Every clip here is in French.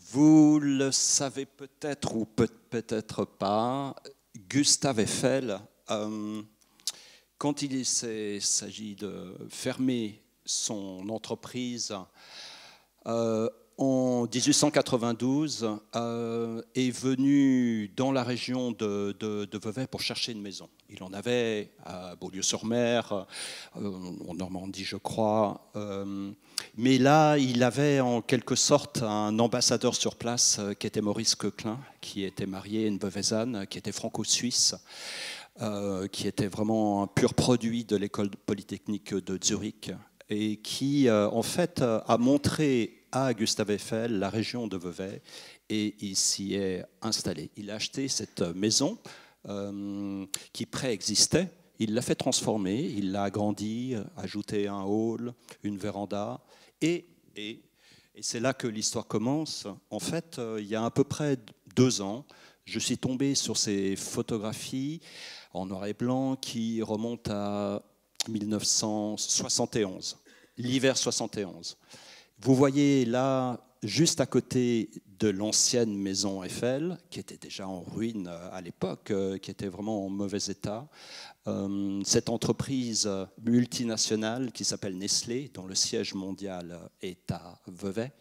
Vous le savez peut-être ou peut-être pas, Gustave Eiffel, quand il s'agit de fermer son entreprise en 1892, est venu dans la région de Vevey pour chercher une maison. Il en avait à Beaulieu-sur-Mer, en Normandie, je crois. Mais là, il avait en quelque sorte un ambassadeur sur place qui était Maurice Coquelin, qui était marié à une Veuvezanne, qui était franco-suisse, qui était vraiment un pur produit de l'école polytechnique de Zurich et qui, en fait, a montré à Gustave Eiffel la région de Vevey et il s'y est installé. Il a acheté cette maison qui préexistait. Il l'a fait transformer, il l'a agrandi, ajouté un hall, une véranda, et c'est là que l'histoire commence. En fait, il y a à peu près 2 ans, je suis tombé sur ces photographies en noir et blanc qui remontent à 1971, l'hiver 71. Vous voyez là, juste à côté de l'ancienne maison Eiffel, qui était déjà en ruine à l'époque, qui était vraiment en mauvais état, cette entreprise multinationale qui s'appelle Nestlé, dont le siège mondial est à Vevey,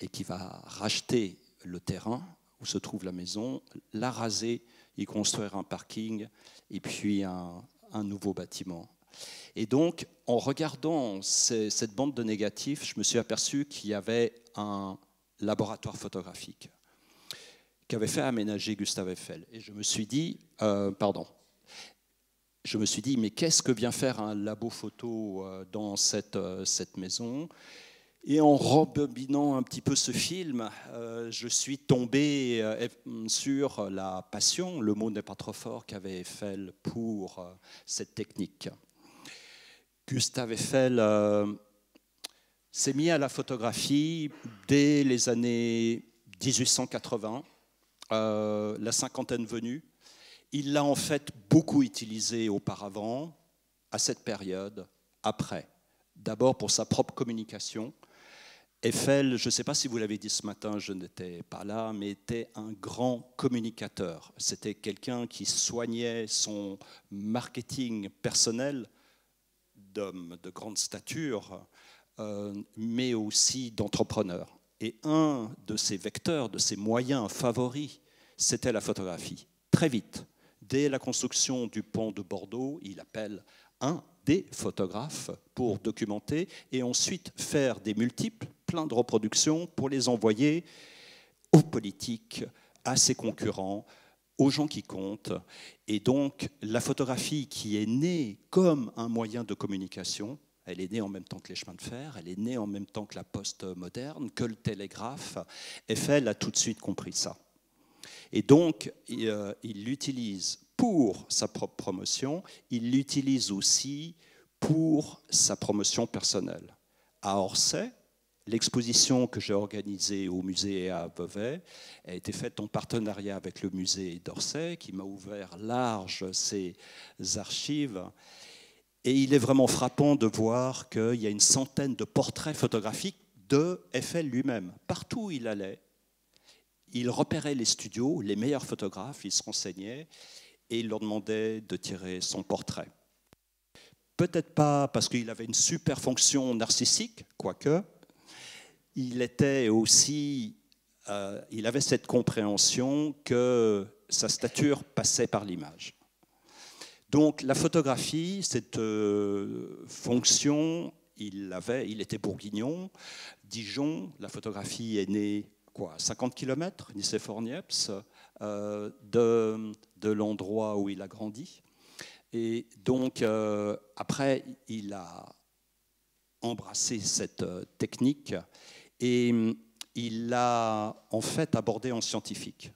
et qui va racheter le terrain où se trouve la maison, la raser, y construire un parking, et puis un nouveau bâtiment. Et donc, en regardant cette bande de négatifs, je me suis aperçu qu'il y avait un laboratoire photographique qu'avait fait aménager Gustave Eiffel. Et je me suis dit, mais qu'est-ce que vient faire un labo photo dans cette maison ? Et en rembobinant un petit peu ce film, je suis tombé sur la passion, le mot n'est pas trop fort, qu'avait Eiffel pour cette technique. Gustave Eiffel s'est mis à la photographie dès les années 1880, la cinquantaine venue. Il l'a en fait beaucoup utilisé auparavant, à cette période, après. D'abord pour sa propre communication. Eiffel, je ne sais pas si vous l'avez dit ce matin, je n'étais pas là, mais était un grand communicateur. C'était quelqu'un qui soignait son marketing personnel d'homme de grande stature, mais aussi d'entrepreneur. Et un de ses vecteurs, de ses moyens favoris, c'était la photographie. Très vite, dès la construction du pont de Bordeaux, il appelle un des photographes pour documenter et ensuite faire des multiples, plein de reproductions pour les envoyer aux politiques, à ses concurrents, aux gens qui comptent. Et donc, la photographie qui est née comme un moyen de communication, elle est née en même temps que les chemins de fer, elle est née en même temps que la poste moderne, que le télégraphe. Eiffel a tout de suite compris ça. Et donc, il l'utilise pour sa propre promotion, il l'utilise aussi pour sa promotion personnelle. À Orsay, l'exposition que j'ai organisée au musée à Vevey a été faite en partenariat avec le musée d'Orsay, qui m'a ouvert large ses archives. Et il est vraiment frappant de voir qu'il y a une centaine de portraits photographiques de Eiffel lui-même. Partout où il allait, il repérait les studios, les meilleurs photographes, il se renseignait et il leur demandait de tirer son portrait. Peut-être pas parce qu'il avait une super fonction narcissique, quoique, il était aussi, il avait cette compréhension que sa stature passait par l'image. Donc la photographie, cette fonction, il était bourguignon, Dijon, la photographie est née à 50 km, Nicéphore-Niepce, de l'endroit où il a grandi. Et donc après, il a embrassé cette technique et il l'a en fait abordée en scientifique,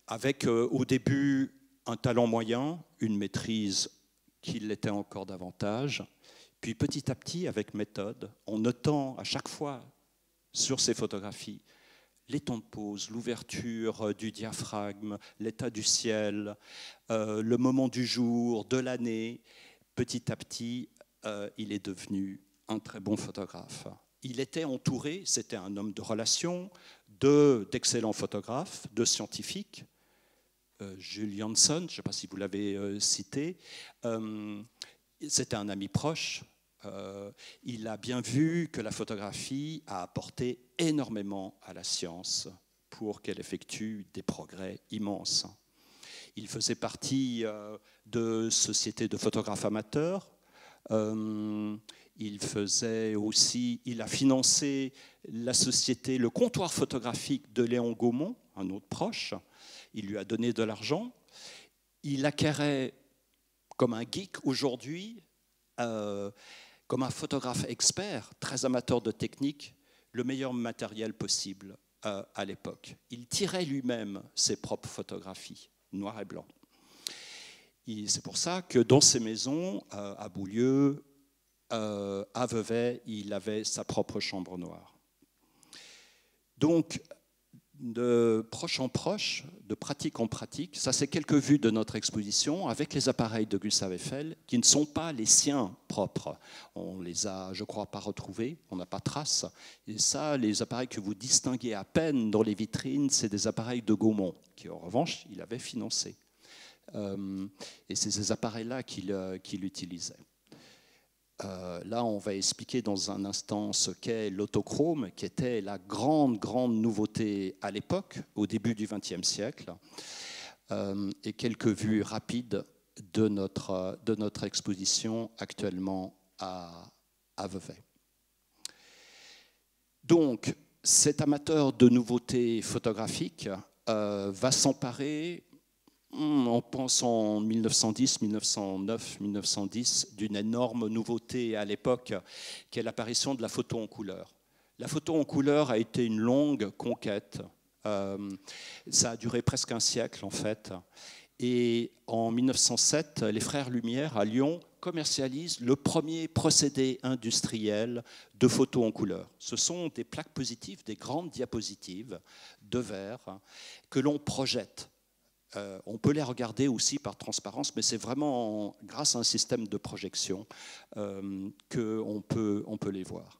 avec au début un talent moyen, une maîtrise qui l'était encore davantage, puis petit à petit, avec méthode, en notant à chaque fois sur ses photographies les temps de pause, l'ouverture du diaphragme, l'état du ciel, le moment du jour, de l'année, petit à petit, il est devenu un très bon photographe. il était entouré, c'était un homme de relations, d'excellents photographes, de scientifiques. Jules Janssen, je ne sais pas si vous l'avez cité, c'était un ami proche. Il a bien vu que la photographie a apporté énormément à la science pour qu'elle effectue des progrès immenses. Il faisait partie de sociétés de photographes amateurs. Il a financé la société, le comptoir photographique de Léon Gaumont, un autre proche. Il lui a donné de l'argent. Il acquérait, comme un geek aujourd'hui, comme un photographe expert, très amateur de technique, le meilleur matériel possible à l'époque. Il tirait lui-même ses propres photographies, noir et blanc. C'est pour ça que dans ses maisons, à Boulieu, à Vevey, il avait sa propre chambre noire. Donc, de proche en proche, de pratique en pratique, ça c'est quelques vues de notre exposition avec les appareils de Gustave Eiffel qui ne sont pas les siens propres. On les a, je crois, pas retrouvés, on n'a pas trace. Et ça, les appareils que vous distinguez à peine dans les vitrines, c'est des appareils de Gaumont, qui en revanche, il avait financé. Et c'est ces appareils-là qu'il utilisait. Là, on va expliquer dans un instant ce qu'est l'autochrome, qui était la grande nouveauté à l'époque, au début du XXe siècle, et quelques vues rapides de notre exposition actuellement à Vevey. Donc, cet amateur de nouveautés photographiques va s'emparer, on pense en 1910, 1909, 1910, d'une énorme nouveauté à l'époque, qui est l'apparition de la photo en couleur. La photo en couleur a été une longue conquête. Ça a duré presque un siècle, en fait. Et en 1907, les frères Lumière, à Lyon, commercialisent le premier procédé industriel de photo en couleur. Ce sont des plaques positives, des grandes diapositives de verre que l'on projette. On peut les regarder aussi par transparence, mais c'est vraiment grâce à un système de projection qu'on peut les voir.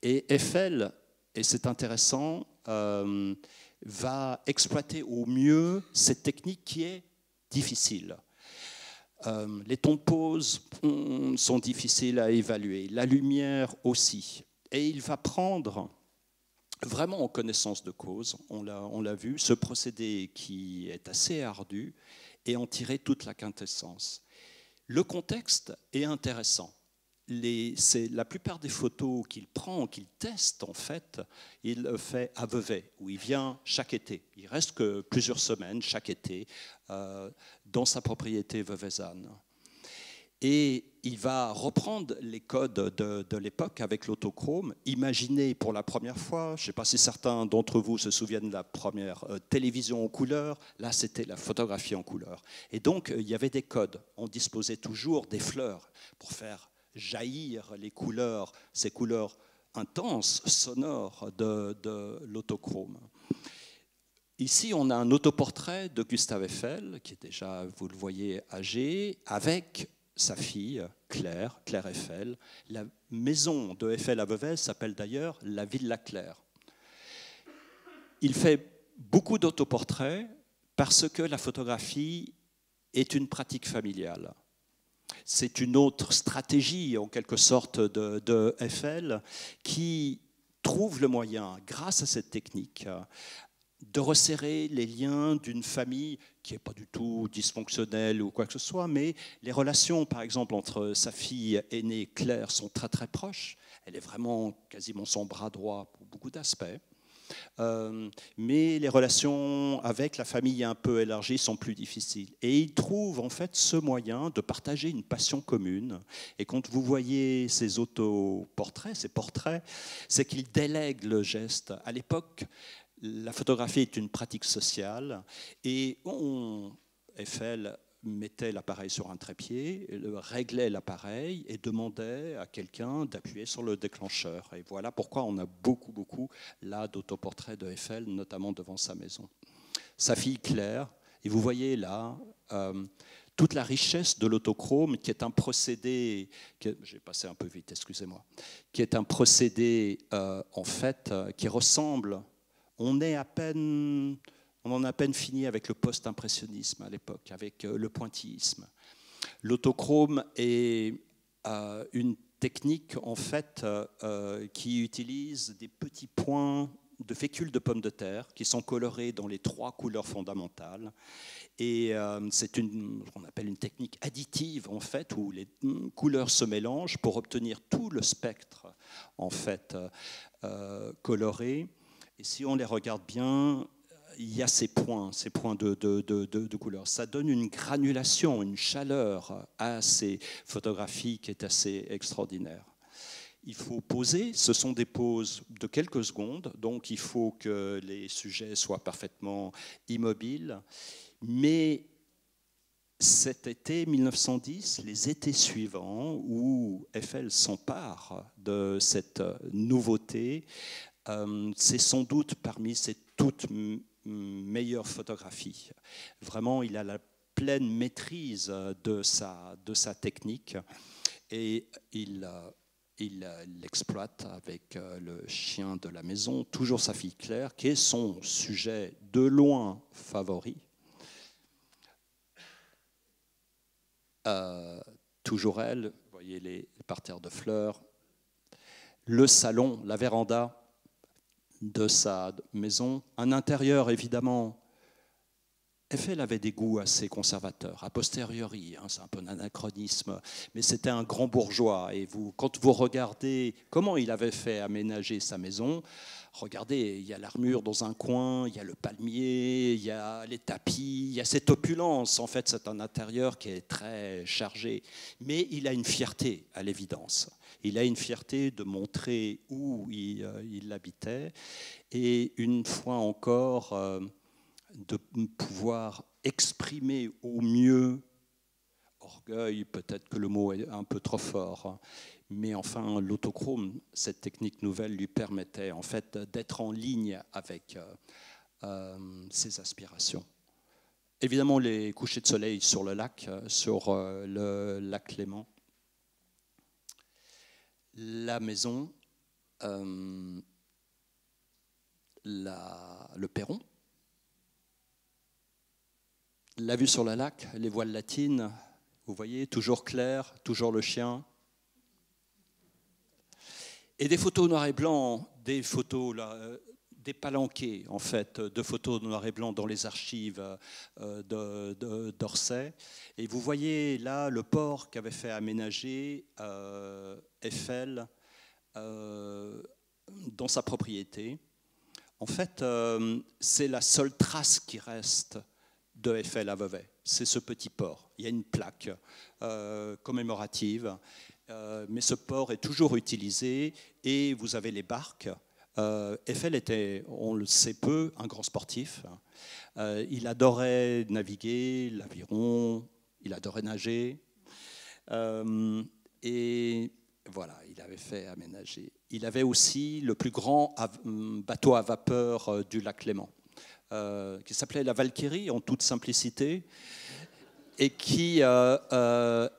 Et Eiffel, et c'est intéressant, va exploiter au mieux cette technique qui est difficile. Les tons de pose sont difficiles à évaluer, la lumière aussi. Et il va prendre vraiment en connaissance de cause, on l'a vu, ce procédé qui est assez ardu et en tirer toute la quintessence. Le contexte est intéressant. La plupart des photos qu'il prend, qu'il teste en fait, il le fait à Vevey, où il vient chaque été. Il reste que plusieurs semaines chaque été dans sa propriété veuvezane. Et il va reprendre les codes de l'époque avec l'autochrome, imaginer pour la première fois, je ne sais pas si certains d'entre vous se souviennent de la première télévision en couleur, là c'était la photographie en couleur. Et donc il y avait des codes, on disposait toujours des fleurs pour faire jaillir les couleurs, ces couleurs intenses, sonores de l'autochrome. Ici, on a un autoportrait de Gustave Eiffel, qui est déjà, vous le voyez, âgé, avec sa fille, Claire Eiffel. La maison de Eiffel à Vevey s'appelle d'ailleurs la Villa Claire. Il fait beaucoup d'autoportraits parce que la photographie est une pratique familiale. C'est une autre stratégie, en quelque sorte, de Eiffel, qui trouve le moyen, grâce à cette technique, de resserrer les liens d'une famille qui n'est pas du tout dysfonctionnelle ou quoi que ce soit, mais les relations, par exemple, entre sa fille aînée Claire sont très très proches. Elle est vraiment quasiment son bras droit pour beaucoup d'aspects. Mais les relations avec la famille un peu élargie sont plus difficiles. Et il trouve en fait ce moyen de partager une passion commune. Et quand vous voyez ces autoportraits, ces portraits, c'est qu'il délègue le geste. À l'époque, la photographie est une pratique sociale et Eiffel mettait l'appareil sur un trépied, réglait l'appareil et demandait à quelqu'un d'appuyer sur le déclencheur. Et voilà pourquoi on a beaucoup là d'autoportraits de Eiffel, notamment devant sa maison. Sa fille Claire, et vous voyez là toute la richesse de l'autochrome, qui est un procédé, j'ai passé un peu vite, excusez-moi, qui est un procédé en fait qui ressemble, on en a à peine fini avec le post-impressionnisme à l'époque, avec le pointillisme. L'autochrome est une technique en fait qui utilise des petits points de fécule de pommes de terre qui sont colorés dans les 3 couleurs fondamentales. Et c'est ce qu'on appelle une technique additive en fait, où les couleurs se mélangent pour obtenir tout le spectre en fait coloré. Et si on les regarde bien, il y a ces points de couleurs. Ça donne une granulation, une chaleur à ces photographies qui est assez extraordinaire. Il faut poser, ce sont des poses de quelques secondes, donc il faut que les sujets soient parfaitement immobiles. Mais cet été 1910, les étés suivants, où Eiffel s'empare de cette nouveauté, c'est sans doute parmi ses toutes meilleures photographies. Vraiment, il a la pleine maîtrise de sa technique et il l'exploite avec le chien de la maison, toujours sa fille Claire, qui est son sujet de loin favori. Toujours elle, vous voyez les parterres de fleurs, le salon, la véranda de sa maison, un intérieur évidemment. Eiffel avait des goûts assez conservateurs, a posteriori, hein, c'est un peu un anachronisme, mais c'était un grand bourgeois. Et quand vous regardez comment il avait fait aménager sa maison, regardez, il y a l'armure dans un coin, il y a le palmier, il y a les tapis, il y a cette opulence. En fait, c'est un intérieur qui est très chargé, mais il a une fierté, à l'évidence. Il a une fierté de montrer où il habitait. Et une fois encore, de pouvoir exprimer au mieux, orgueil, peut-être que le mot est un peu trop fort, mais enfin l'autochrome, cette technique nouvelle lui permettait en fait d'être en ligne avec ses aspirations. Évidemment les couchers de soleil sur le lac Léman. La maison, le perron, la vue sur le lac, les voiles latines, vous voyez, toujours clair, toujours le chien. Et des photos noir et blanc, des photos, des palanquets, en fait, de photos noir et blanc dans les archives d'Orsay. Et vous voyez là le port qu'avait fait aménager Eiffel dans sa propriété. En fait, c'est la seule trace qui reste de Eiffel à Vevey, c'est ce petit port. Il y a une plaque commémorative, mais ce port est toujours utilisé et vous avez les barques. Eiffel était, on le sait peu, un grand sportif. Il adorait naviguer, l'aviron, il adorait nager. Et voilà, il avait fait aménager. Il avait aussi le plus grand bateau à vapeur du lac Léman, qui s'appelait la Valkyrie en toute simplicité, et qui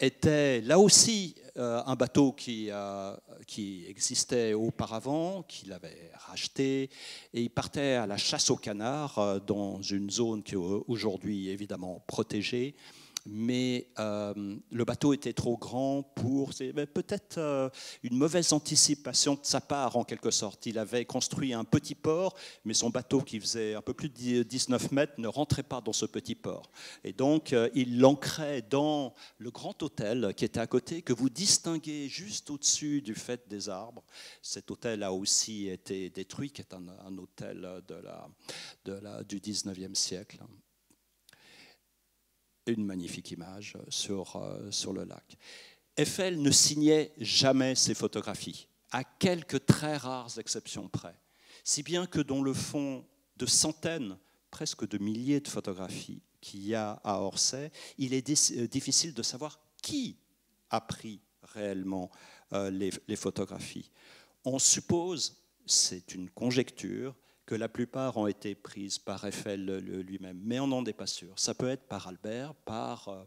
était là aussi un bateau qui existait auparavant, qu'il avait racheté, et il partait à la chasse aux canards dans une zone qui est aujourd'hui évidemment protégée. Mais le bateau était trop grand pour... peut-être une mauvaise anticipation de sa part, en quelque sorte. Il avait construit un petit port, mais son bateau, qui faisait un peu plus de 19 mètres, ne rentrait pas dans ce petit port. Et donc, il l'ancrait dans le grand hôtel qui était à côté, que vous distinguez juste au-dessus du faîte des arbres. Cet hôtel a aussi été détruit, qui est un hôtel du 19e siècle. Une magnifique image sur le lac. Eiffel ne signait jamais ses photographies, à quelques très rares exceptions près. Si bien que dans le fond de centaines, presque de milliers de photographies qu'il y a à Orsay, il est difficile de savoir qui a pris réellement les photographies. On suppose, c'est une conjecture, que la plupart ont été prises par Eiffel lui-même, mais on n'en est pas sûr. Ça peut être par Albert, par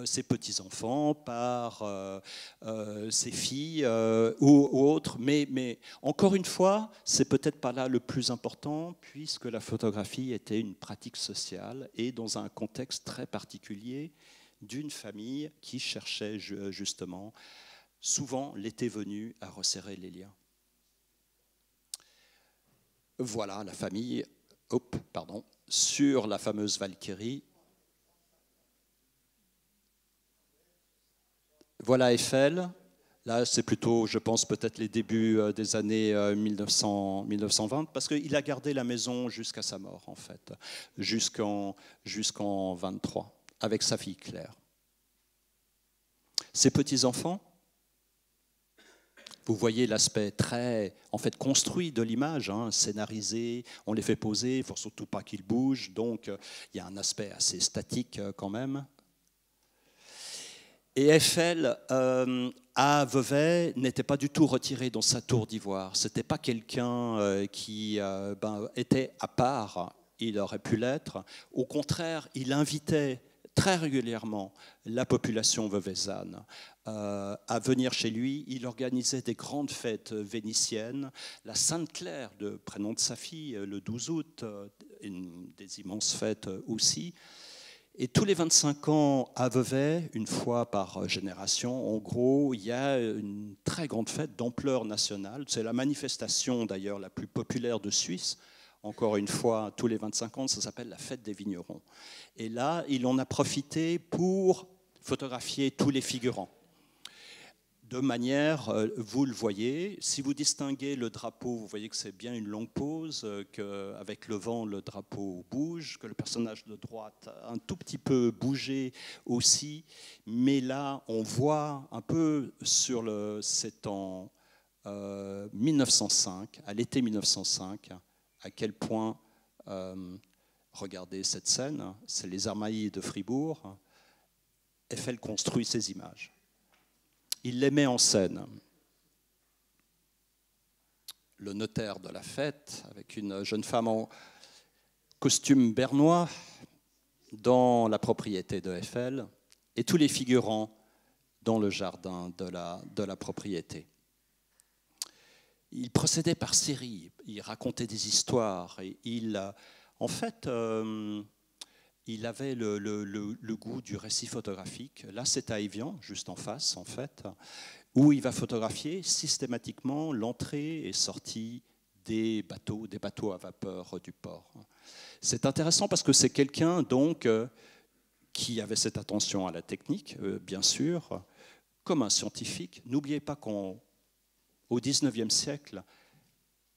ses petits-enfants, par ses filles ou autres, mais encore une fois, c'est peut-être pas là le plus important, puisque la photographie était une pratique sociale et dans un contexte très particulier d'une famille qui cherchait justement, souvent l'été venu, à resserrer les liens. Voilà la famille, sur la fameuse Valkyrie. Voilà Eiffel. Là, c'est plutôt, je pense, peut-être les débuts des années 1920, parce qu'il a gardé la maison jusqu'à sa mort, en fait, jusqu'en 23, avec sa fille Claire. Ses petits-enfants, vous voyez l'aspect très en fait, construit de l'image, hein, scénarisé, on les fait poser, il ne faut surtout pas qu'ils bougent, donc il y a un aspect assez statique quand même. Et Eiffel, à Vevey, n'était pas du tout retiré dans sa tour d'ivoire. Ce n'était pas quelqu'un qui était à part, il aurait pu l'être. Au contraire, il invitait très régulièrement la population veuvezane à venir chez lui. Il organisait des grandes fêtes vénitiennes. La Sainte-Claire, de prénom de sa fille, le 12 août, des immenses fêtes aussi. Et tous les 25 ans à Vevey, une fois par génération, en gros, il y a une très grande fête d'ampleur nationale. C'est la manifestation d'ailleurs la plus populaire de Suisse. Encore une fois, tous les 25 ans, ça s'appelle la fête des vignerons. Et là, il en a profité pour photographier tous les figurants. De manière, vous le voyez, si vous distinguez le drapeau, vous voyez que c'est bien une longue pose, qu'avec le vent, le drapeau bouge, que le personnage de droite a un tout petit peu bougé aussi. Mais là, on voit un peu c'est en 1905, à l'été 1905, à quel point, regardez cette scène, c'est les Armailles de Fribourg, Eiffel construit ces images. Il les met en scène. Le notaire de la fête, avec une jeune femme en costume bernois, dans la propriété de Eiffel, et tous les figurants dans le jardin de la propriété. Il procédait par série, il racontait des histoires, et en fait, il avait le goût du récit photographique. Là, c'est à Évian, juste en face, en fait, où il va photographier systématiquement l'entrée et sortie des bateaux à vapeur du port. C'est intéressant parce que c'est quelqu'un, donc, qui avait cette attention à la technique, bien sûr, comme un scientifique. N'oubliez pas qu'au XIXe siècle,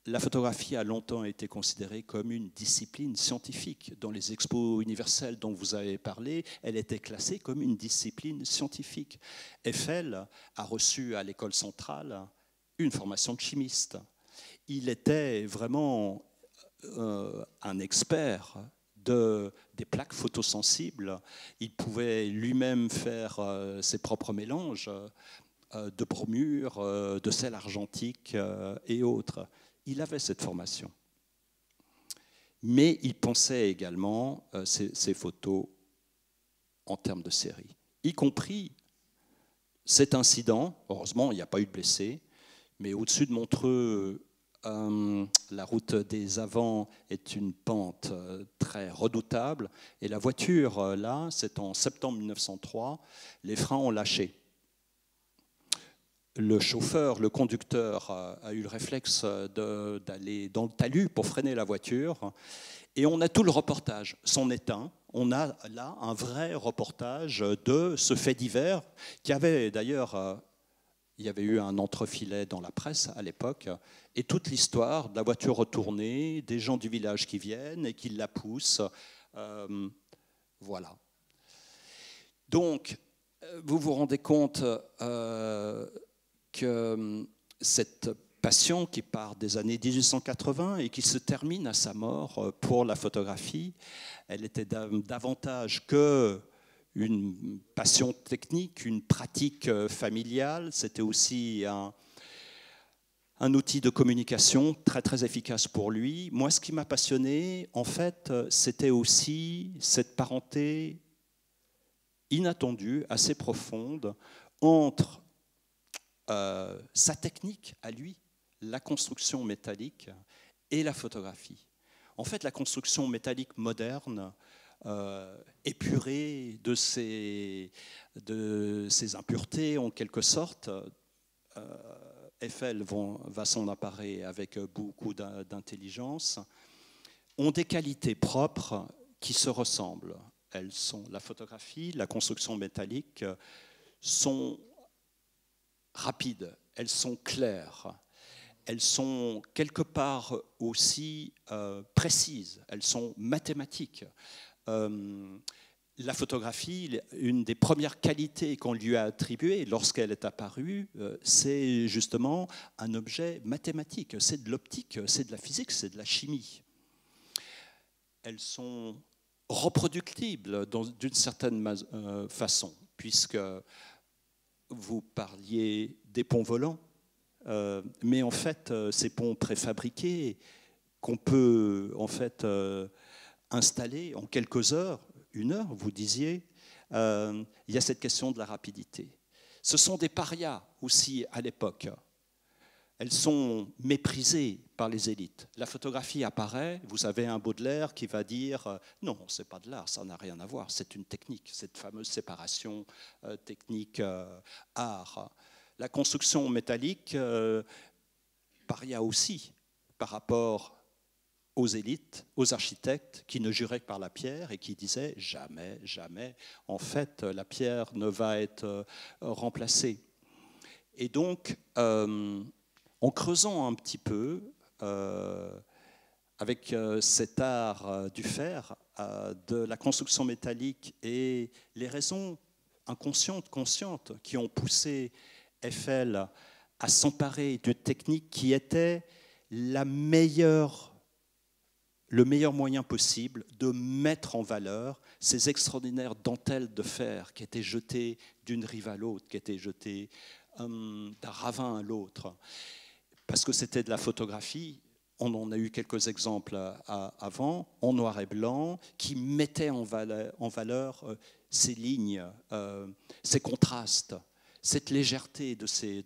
la photographie a longtemps été considérée comme une discipline scientifique. Dans les expos universelles dont vous avez parlé, elle était classée comme une discipline scientifique. Eiffel a reçu à l'école centrale une formation de chimiste. Il était vraiment un expert des plaques photosensibles. Il pouvait lui-même faire ses propres mélanges de bromure, de sel argentique et autres. Il avait cette formation. Mais il pensait également ces photos en termes de série, y compris cet incident. Heureusement, il n'y a pas eu de blessés, mais au-dessus de Montreux, la route des Avants est une pente très redoutable. Et la voiture, là, c'est en septembre 1903, les freins ont lâché. Le chauffeur, le conducteur a eu le réflexe d'aller dans le talus pour freiner la voiture. Et on a tout le reportage, c'en est un. On a là un vrai reportage de ce fait divers qui avait d'ailleurs, il y avait eu un entrefilet dans la presse à l'époque, et toute l'histoire de la voiture retournée, des gens du village qui viennent et qui la poussent. Voilà. Donc, vous vous rendez compte que cette passion qui part des années 1880 et qui se termine à sa mort pour la photographie, elle était davantage qu'une passion technique, une pratique familiale, c'était aussi un outil de communication très très efficace pour lui. Moi, ce qui m'a passionné, en fait, c'était aussi cette parenté inattendue, assez profonde, entre sa technique à lui, la construction métallique, et la photographie. En fait, la construction métallique moderne, épurée de ses impuretés, en quelque sorte, Eiffel va s'en emparer avec beaucoup d'intelligence, ont des qualités propres qui se ressemblent. Elles sont la photographie, la construction métallique sont rapides, elles sont claires, elles sont quelque part aussi précises, elles sont mathématiques. La photographie, une des premières qualités qu'on lui a attribuées lorsqu'elle est apparue, c'est justement un objet mathématique, c'est de l'optique, c'est de la physique, c'est de la chimie. Elles sont reproductibles d'une certaine façon, puisque vous parliez des ponts volants, mais en fait, ces ponts préfabriqués qu'on peut en fait installer en quelques heures, 1 heure, vous disiez, il y a cette question de la rapidité. Ce sont des parias aussi à l'époque. Elles sont méprisées par les élites. La photographie apparaît, vous avez un Baudelaire qui va dire « Non, ce n'est pas de l'art, ça n'a rien à voir, c'est une technique, cette fameuse séparation technique-art ». La construction métallique, paria aussi par rapport aux élites, aux architectes qui ne juraient que par la pierre et qui disaient jamais, jamais, en fait, la pierre ne va être remplacée. Et donc, en creusant un petit peu avec cet art du fer, de la construction métallique et les raisons inconscientes, conscientes, qui ont poussé Eiffel à s'emparer d'une technique qui était le meilleur moyen possible de mettre en valeur ces extraordinaires dentelles de fer qui étaient jetées d'une rive à l'autre, qui étaient jetées d'un ravin à l'autre. Parce que c'était de la photographie, on en a eu quelques exemples avant, en noir et blanc, qui mettaient en valeur ces lignes, ces contrastes, cette légèreté de ces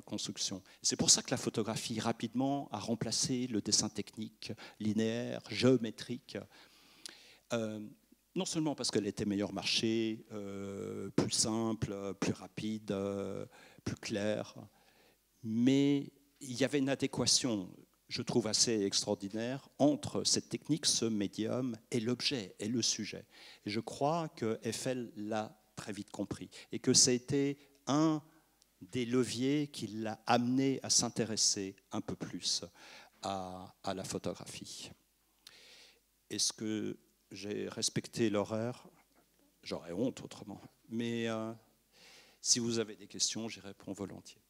constructions. C'est pour ça que la photographie, rapidement, a remplacé le dessin technique, linéaire, géométrique. Non seulement parce qu'elle était meilleur marché, plus simple, plus rapide, plus claire, mais il y avait une adéquation, je trouve assez extraordinaire, entre cette technique, ce médium, et l'objet, et le sujet. Et je crois que Eiffel l'a très vite compris, et que ça a été un des leviers qui l'a amené à s'intéresser un peu plus à la photographie. Est-ce que j'ai respecté l'horaire? J'aurais honte autrement. Mais si vous avez des questions, j'y réponds volontiers.